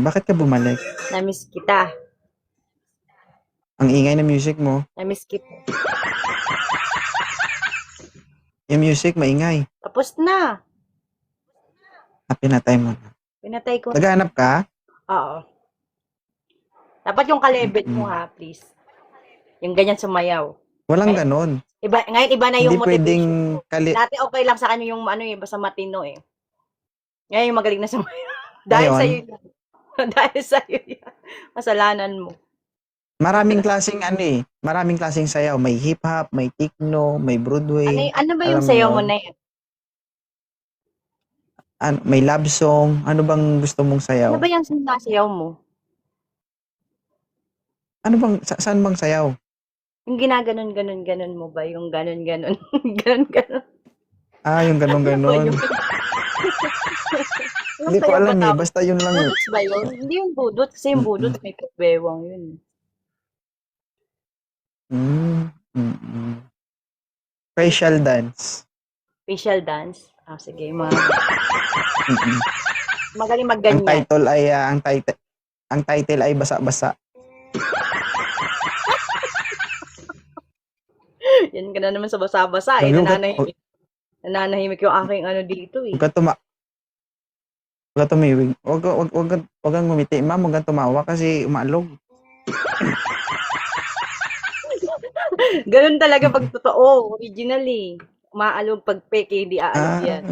Bakit ka bumalik? Namiss kita. Ang ingay ng music mo. Namiss kita. Yung music, maingay. Tapos na. Pinatay mo na. Pinatay ko. Naghanap ka? Oo. Dapat yung kalebet mo ha, please. Yung ganyan sumayaw. Walang ganon. Iba, ngayon iba na yung Hindi pwedeng motivation. Dati okay lang sa kanya yung ano basta matino eh. Ngayon yung magaling na sumayaw. Dahil Ngayon? sa'yo yan. Dahil sa'yo yan. Kasalanan mo. Maraming klaseng maraming klaseng sayaw. May hip-hop, may techno, may Broadway. Ano ba yung Alam mo sayaw mo yun? na yan? May love song. Ano bang gusto mong sayaw? Ano ba yung sinasayaw mo? Ano bang, saan bang sayaw? Yung ginaganon-ganon-ganon mo ba? Yung ganon-ganon. Ganon-ganon. Yung ganon-ganon. Hindi ko alam eh. Basta yun lang. Budots ba yun? Hindi yung budot. Kasi yung budot may pagwewang yun. Facial dance. Facial dance? Sige. Magaling magganyan. Ang title ay basa-basa. Yan ka na naman sa basa-basa eh. Nananahimik yung aking ano dito eh. Huwag ka tumiwig. Huwag kang ngumiti, ma'am. Huwag kang tumawa kasi umaalog. Ganun talaga pag totoo. Originally. Umaalog pag peke, hindi aalog yan.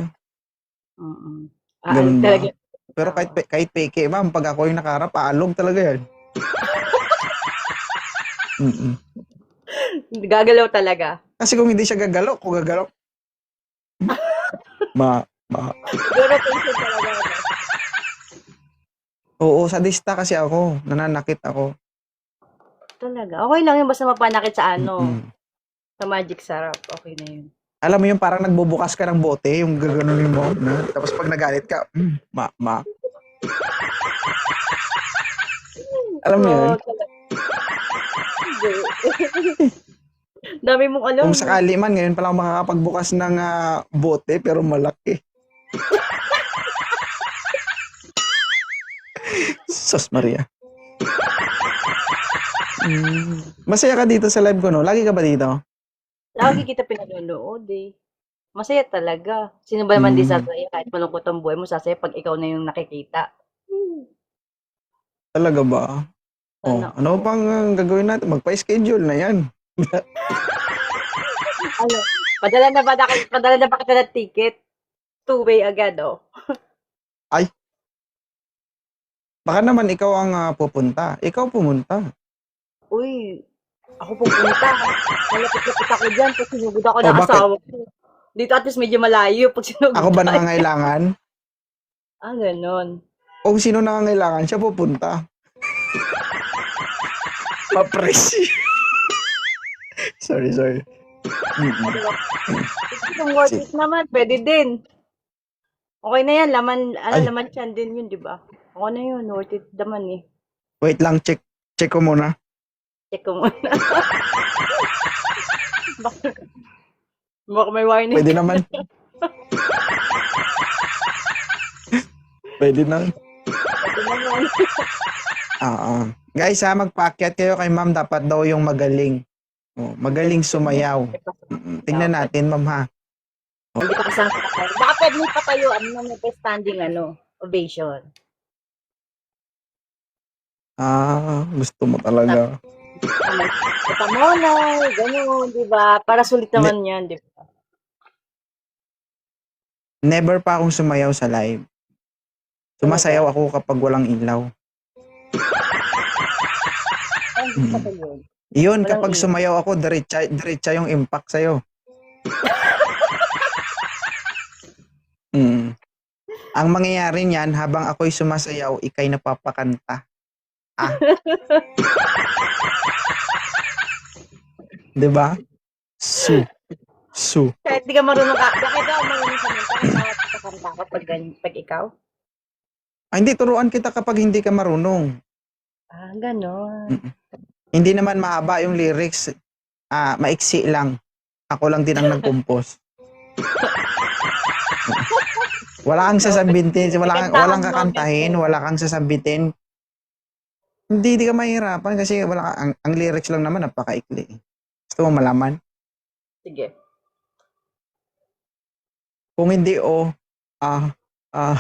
Ganun ba? Talaga. Pero kahit peke, ma'am, pag ako yung nakaharap, aalog talaga yan. Gagalaw talaga. Kasi kung hindi siya gagalaw, kung gagalaw. Irritation talaga. Oo, sadista kasi ako. Nananakit ako. Talaga. Okay lang yun, basta mapanakit sa sa magic sarap. Okay na yun. Alam mo yung parang nagbubukas ka ng bote, yung gaganunin mo. Tapos pag nagalit ka, Alam mo yun? Dami mong alam. Kung sakali man, ngayon pa lang makakapagbukas ng bote, pero malaki. Sos Maria. Masaya ka dito sa live ko, no? Lagi ka ba dito? Lagi kita pinanonood eh. Masaya talaga. Sino ba naman di sasaya? Kahit malungkot ang buhay mo, sasaya pag ikaw na yung nakikita. Talaga ba? Ano pang gagawin natin? Magpa-schedule na yan. Padala na ba kita ng ticket? Two-way agad, oh. Ay. Baka naman ikaw ang pupunta. Ikaw pumunta. Uy, ako pupunta. Malapit-lapit ako dyan pag sinugod ako ng asawa ko. Dito at least medyo malayo pag sinugod ako ba nangangailangan? Ganon. Kung sino nangangailangan, siya pupunta. Papresi. Sorry. Kung worth it naman, pwede din. Okay na yan, laman siyan din yun, di ba? Okay na yun, worth it naman eh. Wait lang, check ko muna. Check ko muna. Baka may warning. Pwede naman. Pwede naman. Guys, magpaakyat kayo kay ma'am. Dapat daw yung magaling. Magaling sumayaw. Tingnan natin, ma'am, ha. Hindi pa kasama patayo. Baka pwede mo patayo. May standing ovation. Gusto mo talaga. Patamonay, gano'n, di ba? Para sulit naman yan, di ba? Never pa akong sumayaw sa live. Sumasayaw ako kapag walang ilaw. Yun, kapag sumayaw ako, diretsa yung impact sa'yo. Ang mangyayari niyan, habang ako'y sumasayaw, ikay napapakanta. Diba? Kahit di ka marunong ka, bakit daw marunong ka pag ikaw? Hindi, turuan kita kapag hindi ka marunong. Ganon. Hindi naman mahaba yung lyrics. Maiksi lang. Ako lang din ang nag-compose. Wala kang sasabitin, Kantahan walang mo, kakantahin, Bente. wala kang sasabitin. Hindi ka mahirapan kasi ang lyrics lang naman napakaikli. Gusto mo malaman? Sige. Kung hindi ah, ah,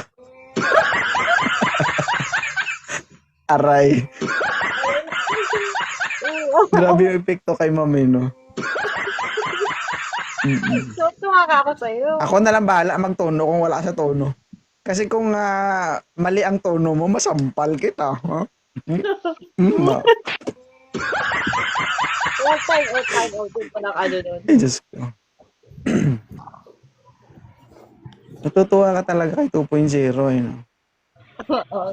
aray. Grabe yung epekto kay Mami, no? So, tuwa ka ako sa'yo. Ako na lang bahala magtono kung wala sa tono. Kasi kung mali ang tono mo, masampal kita. Ha? Ma. One time out din pa ng ano nun. Ay, Diyos ko. Natutuwa ka talaga kay 2.0. Eh, no? Oo.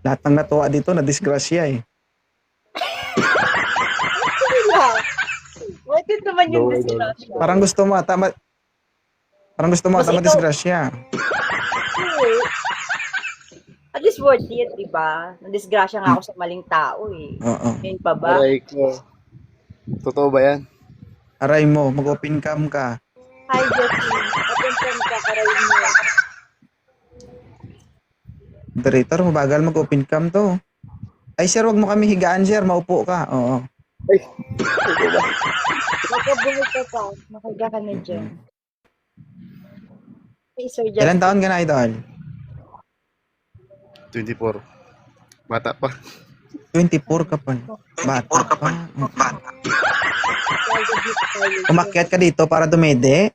Lahat ng natuwa dito, na-disgrasya eh. What is naman yung disgrasya? Parang gusto mo ata disgrasya. At least worth it, diba? Nadisgrasya nga ako sa maling tao eh. Oo. Ngayon pa ba? Aray ko. Totoo ba yan? Aray mo, mag-open cam ka. Hi, Jessie. Attention ka, karay mo. Moderator, mabagal mag-open cam to. Ay, sir, wag mo kami higaan, sir. Maupo ka. Oo. Ay, totoo ba? Magkabulit ka pa. Makahiga ka na dyan. Hey, Sir Jessie. Ilan taon ka na, idol? 24. Bata pa. 24 ka pa. Bata pa. Umakyat ka dito para dumede.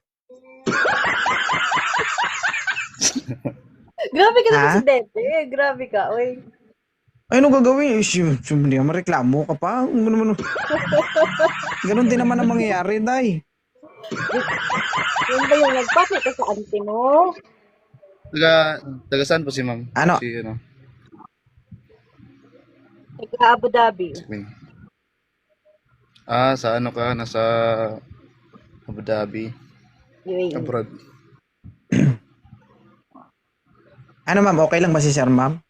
Grabe ka Ha? naman sa dete. Grabe ka, oy. Ay, ano gagawin? Hindi ka mareklamo ka pa. Ganun din naman ang mangyayari, day. Yan ba yung nagpapit ka sa auntie mo? Taga saan po si ma'am? Ano? Si Taga Abu Dhabi. Ming. Sa ano ka? Nasa Abu Dhabi. UAE. Abroad. Ano, ma'am? Okay lang ba si sir, ma'am?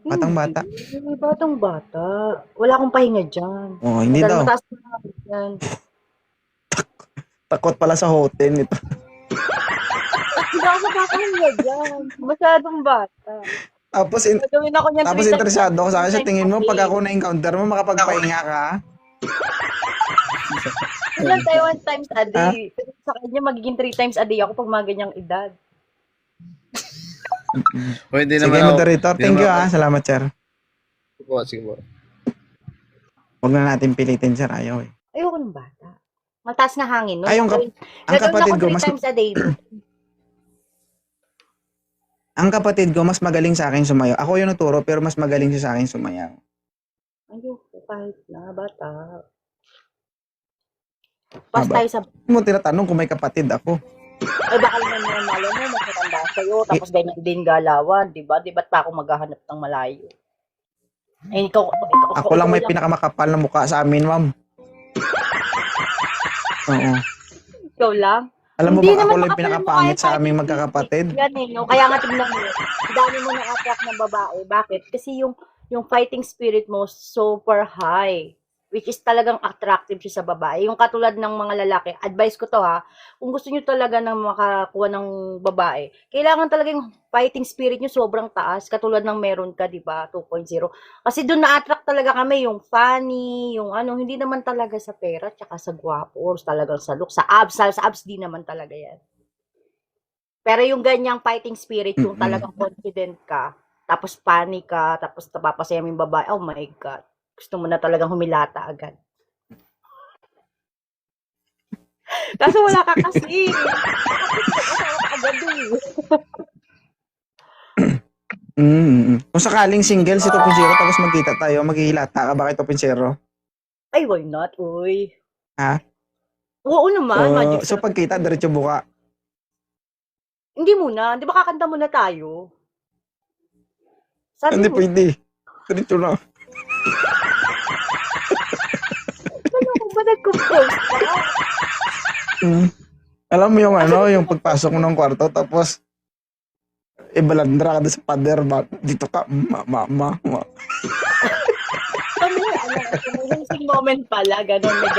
Batang bata. Hindi, batang bata. Wala akong pahinga dyan. Oh, hindi daw. Mataas na ako dyan. Takot pala sa hotel nito. Hindi ako makapahinga dyan. Masyadong bata. Tapos, Gagawin ako niyan. tapos 3 times interesado ako sa akin. Sa 3 tingin mo, times a pag day. ako na-encounter mo, makapagpahinga ka? Ilan tayo 1 times a day. Pero sa kanya, magiging 3 times a day ako pag mga ganyang edad. O, hindi Sige, naman ako. moderator. Hindi Thank you, naman Salamat, sir. Sige po, sige po. Huwag na natin pilitin, sir. Ayaw eh. Ayoko ng bata. Mataas na hangin. No? Ay, ang kapatid ko, Gagawin ako 3 mas, times a day. ang kapatid ko, mas magaling sa akin sumayaw. Ako yung nuturo, pero mas magaling siya sa akin sumayaw. Ayoko, kahit na, bata. Pas tayo sa... Hindi mo tinatanong kung may kapatid ako. Ay, baka naman naman malo mo, mas matanda sa'yo, tapos ganyan din galawan, di ba? Di ba't pa ako maghahanap ng malayo? Ay, Ako lang may pinakamakapal na mukha sa amin, ma'am. Oo. Ikaw lang? Alam mo Hindi ba, ako naman lang makapal pinakapangit mo, sa kahit aming hindi. magkakapatid. Yan eh, no? Kaya nga tignan mo, ang dami mo na-attract ng babae. Bakit? Kasi yung fighting spirit mo super high. Which is talagang attractive siya sa babae. Yung katulad ng mga lalaki, advice ko to ha, kung gusto nyo talaga ng makakuha ng babae, kailangan talaga yung fighting spirit nyo sobrang taas, katulad ng meron ka, di ba, 2.0. Kasi doon na-attract talaga kami, yung funny, yung ano, hindi naman talaga sa pera, tsaka sa gwapo, or talagang sa look, sa abs di naman talaga yan. Pero yung ganyang fighting spirit, yung talagang confident ka, tapos funny ka, tapos napapasaya mo yung babae, oh my God. Gusto mo na talagang humilata agad. Kaso wala ka kasi. Agad Kung sakaling single si 2.0 tapos magkita tayo, maghihilata ka ba kay 2.0? Ay, why not? Uy. Ha? Oo naman. Magic So pagkita, diretso buka. Hindi muna. Di ba kakanta muna tayo? Sabi Hindi mo, pwede. Diretso na. ano ko ba nag-compose ka? Alam mo yung ano, yung pagpasok mo ng kwarto tapos ibalandra ka doon sa pader ba? Dito ka, ma. Kami na, enhancing moment pala. Ganon, may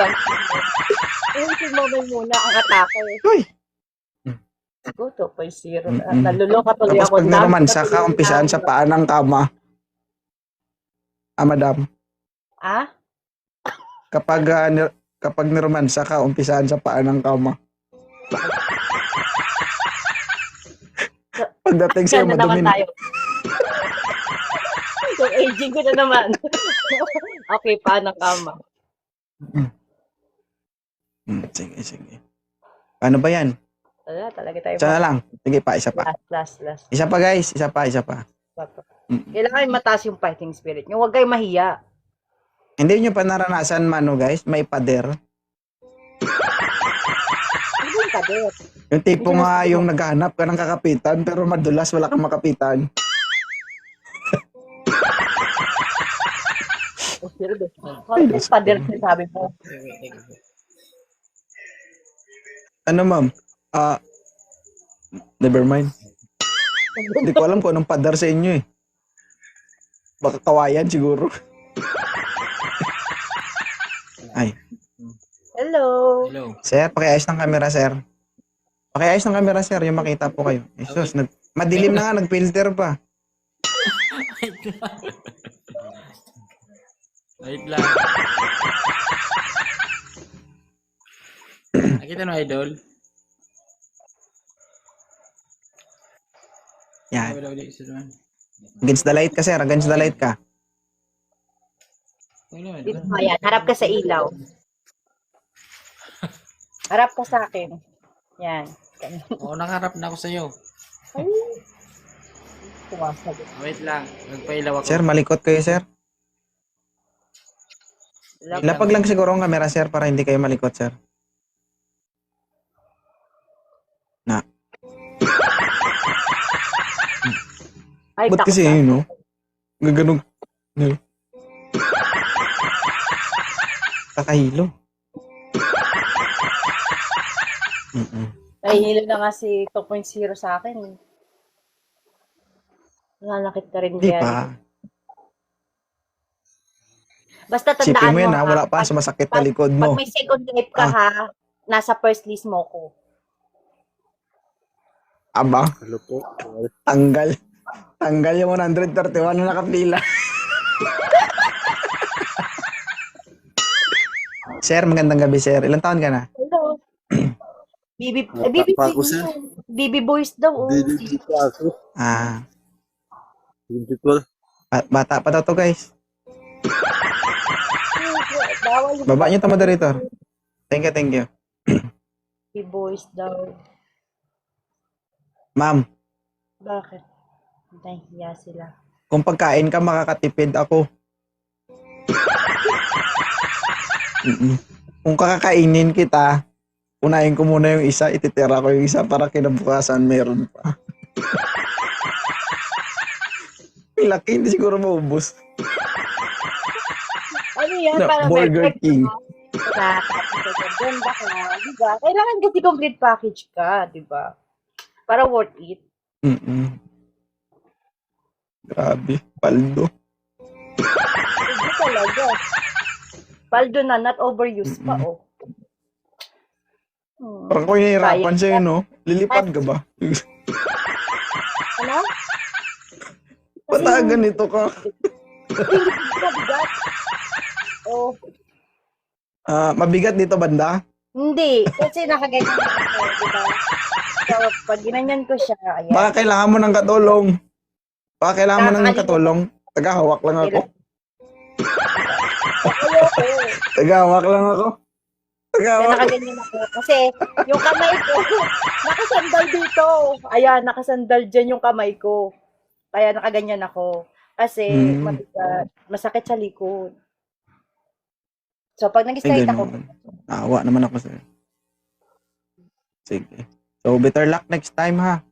enhancing moment muna ang atake. Uy! ko, 2.0. Mm-mm. Naluloka tuloy Tapos ako. pag naromansa ka, umpisaan sa paa ng kama. Madam. Ah? Kapag niromansa ka, umpisaan sa paa ng kama. Pagdating sa'yo, Yan na naman madumi na. tayo. Yung aging ko na naman. Okay, paano kama? Sige. Paano ba yan? Wala, talaga tayo. Isa na lang. Sige pa, isa pa. Last. Isa pa guys, isa pa. Kailangan mataas yung fighting spirit nyo. Huwag kayo mahiya. Hindi nyo pa naranasan mano guys, may pader. Hindi yung kadet. Yung tipo nga yung naghahanap ka ng kakapitan pero madulas wala kang makapitan. Oh, sure, ano yung pader sabi mo? Ano ma'am? Never mind. Hindi ko alam kung anong pader sa inyo eh. Baka kawayan siguro. Ay. Hello. Sir, pakiayos ng camera, sir. Pakiayos ng camera, sir. Yung makita po kayo. Jesus, madilim na nga, nag-filter pa. Wait lang. Nakita mo, idol? Yan. Wala isa naman. Against the light ka, sir. Against the light ka. Dito mo yan. Harap ka sa ilaw. Harap ka sa akin. Yan. Oo, nakaharap na ako sa'yo. Ay. Tumasagot. Wait lang. Nagpailaw ako. Sir, malikot kayo, sir. Lapag lang siguro ang camera, sir, para hindi kayo malikot, sir. Na. Ay, Ba't kasi yun, no? Gaganong. Kakahilo. Nahihilo na nga si 2.0 sa akin. Nananakit ka rin Hindi yan. pa. Basta Sipin tandaan mo yan, ha? ha, Wala pa. Sumasakit na likod Pag mo. may second life ka ha, nasa first list mo ko. Aba, Hello po. tanggal. Tanggal yung 131 na nakapila. Sir, magandang gabi, sir. Ilang taon ka na? Hello. Bibi Pa ako, sir. Bibi boys daw. Oh. Dito ako. Ah, 24. bata pa daw to, guys. Bawal yung Baba niyo to, moderator. Thank you. bibi boys daw. Ma'am, Bakit? Nahihiya sila. kung pagkain ka, makakatipid ako. Kung kakakainin kita, unahin ko muna yung isa, ititira ko yung isa para kinabukasan meron pa. Yung laki, hindi siguro maubos. Ano yan? Na, Para Burger perfect, King. no? Ganda ka, diba? Kailangan kasi complete package ka, diba? Para worth it. Grabe, paldo. Hindi talaga. Paldo na, not overused pa, oh. Parang ko hinihirapan sa'yo, no? Lilipad ka ba? Ano? Bata, ganito ka. Hindi ka bigat. Oh, Mabigat dito, banda? hindi. Kasi nakaganyan ako, diba? So, pag ginanyan ko siya, ayan. Baka kailangan mo ng katulong. Baka kailangan mo ng katulong. Tagahawak lang ako. Ayoko. Tagahawak lang ako. Kaya Tagahawak. nakaganyan ako. Kasi yung kamay ko, nakasandal dito. Ayan, nakasandal dyan yung kamay ko. Kaya nakaganyan ako. Kasi mabigat, masakit sa likod. So, pag nag-straight ako, Naawa naman ako sa'yo. Sige. So, better luck next time, ha?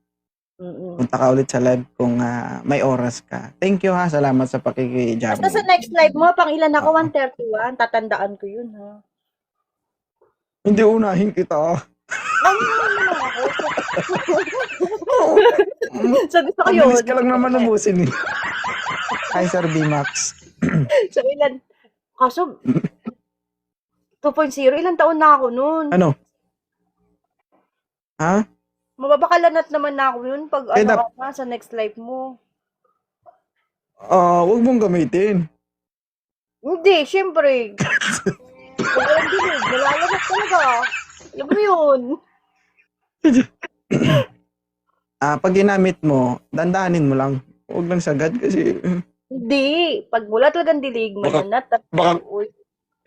Punta ka ulit sa live kung may oras ka. Thank you, ha? Salamat sa pakikijam. basta sa next live mo, pang ilan ako, 131, tatandaan ko yun, ha? Hindi unahin kita. Ano naman ako? So, gusto ko Ang yun. bilis ka lang naman ubusin, eh. Hi, Sir B-Max. So, ilan? Kaso, 2.0, ilang taon na ako nun? Ano? Ha? Mababakalanat naman na ako yun pag Eh, ano ka na sa next life mo. Huwag mong gamitin. Hindi, syempre. Pag ang dilig, nalalanat talaga. Alam mo yun. Pag ginamit mo, dandanin mo lang. Huwag lang sagad kasi Hindi. Pag wala talagang dilig, malanat. baka- Uy,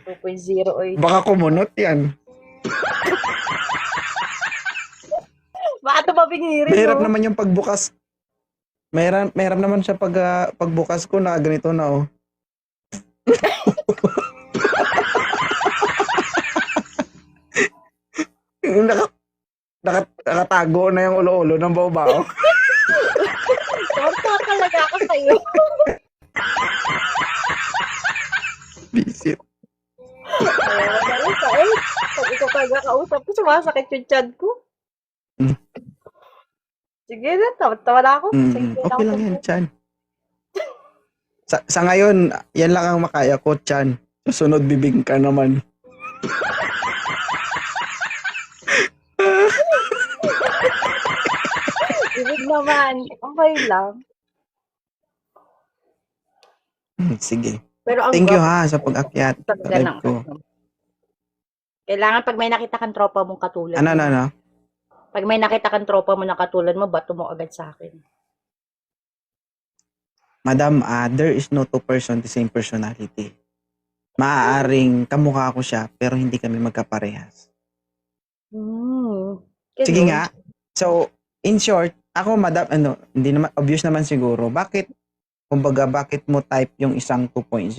2.0. Uy. baka kumunot yan. Baka tumabingirin, Mahirap no? naman yung pagbukas. Mahirap naman siya pagbukas ko na ganito na oh. Nakatago na yung ulo-ulo ng bao-bao. Tonto talaga ako sa'yo. Visit. Pag ikaw kagakausap ko, sumasakit yung chan ko. Mm. Sige na, tawa na ako. Sige, Okay lang yan, Chan. Sa ngayon, yan lang ang makaya ko, Chan. Susunod bibig ka naman. Ibig naman. Okay lang. Sige. Pero ang Thank you gwapo ha sa pag-akyat sa talaga live ng ko. Kailangan pag may nakita kang tropa mong katulad mo. Ano? Pag may nakita kang tropa mo na katulad mo, bato mo agad sa akin. Madam, there is no two person the same personality. Maaaring kamukha ko siya, pero hindi kami magkaparehas. Sige Ganun. nga. So, in short, ako, madam, hindi naman, obvious naman siguro. Bakit mo type yung isang 2.0?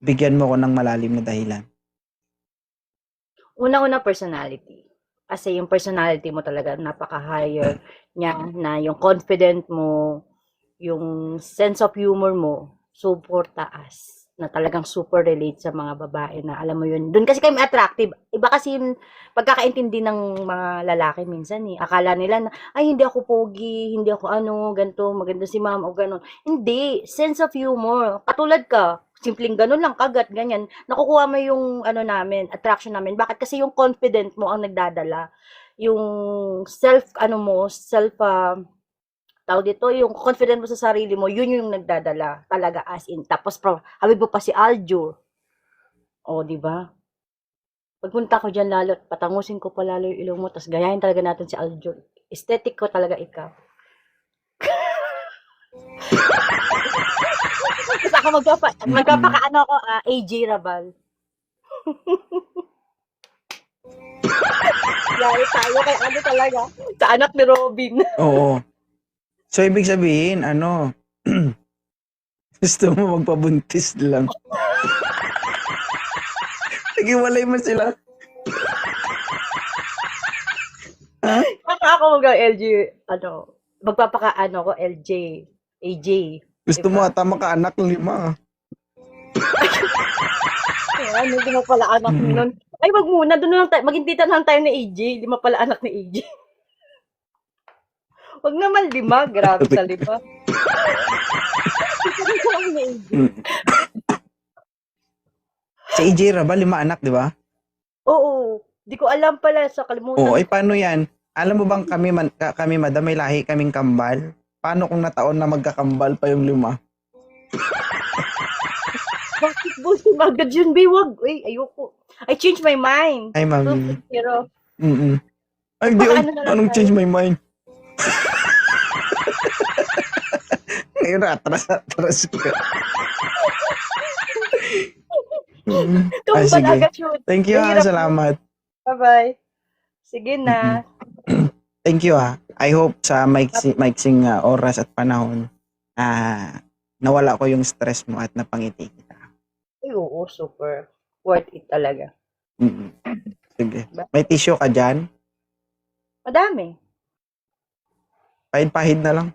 Bigyan mo ko ng malalim na dahilan. Una-una personality. Kasi yung personality mo talaga napaka-higher niya na yung confident mo, yung sense of humor mo, super taas. Na talagang super relate sa mga babae na alam mo yun. Doon kasi kami attractive. Iba kasi yung pagkakaintindi ng mga lalaki minsan eh. Akala nila na, ay hindi ako pogi, hindi ako ganito, maganda si ma'am o gano'n. Hindi. Sense of humor. Katulad ka. Simpleng ganun lang, kagat, ganyan. Nakukuha mo yung namin, attraction namin. Bakit? Kasi yung confident mo ang nagdadala. Yung tawag dito, yung confident mo sa sarili mo, yun yung nagdadala talaga as in. Tapos, habig mo pa si Aljur. O, di ba? Pagpunta ko dyan lalo, patangusin ko pa lalo yung ilong mo, tapos gayahin talaga natin si Aljur. Aesthetic ko talaga ikaw. Tapos ako magpapakaano ako, AJ Rabal. Yari tayo kay talaga. Sa anak ni Robin. Oo. So, ibig sabihin, gusto mo magpabuntis lang. Nagiwalay mo sila. Ako mag-LG, magpapakaano ko, LJ, AJ. Gusto mo ata makaanak 5. Hindi mo pala anak nun. Ay, wag muna, doon lang tayo, maging tita lang tayo ni AJ, 5 pala anak ni AJ. Wag naman 5, grabe sa 5. Si AJ Rabal, 5 anak, di ba? Oo, di ko alam pala, sa kalimutan. Oo, paano yan? Alam mo bang kami madam, may lahi kaming kambal? Paano kung nataon na magkakambal pa yung 5? Bakit po si Magad yun, B? Wag. Uy, ayoko. I changed my mind. Ay, mami. 2.0. Ay, di, Paano na lang anong tayo? change my mind? Ngayon, atras ka. Ay, sige. Kambal shoot. Thank you ha, Mahirap salamat. Bye-bye. Sige na. Thank you ha. I hope sa maiksing oras at panahon, nawala ko yung stress mo at napangiti kita. Ay, oo, super. Worth it talaga. Sige. May tissue ka dyan? Madami. Pahid-pahid na lang.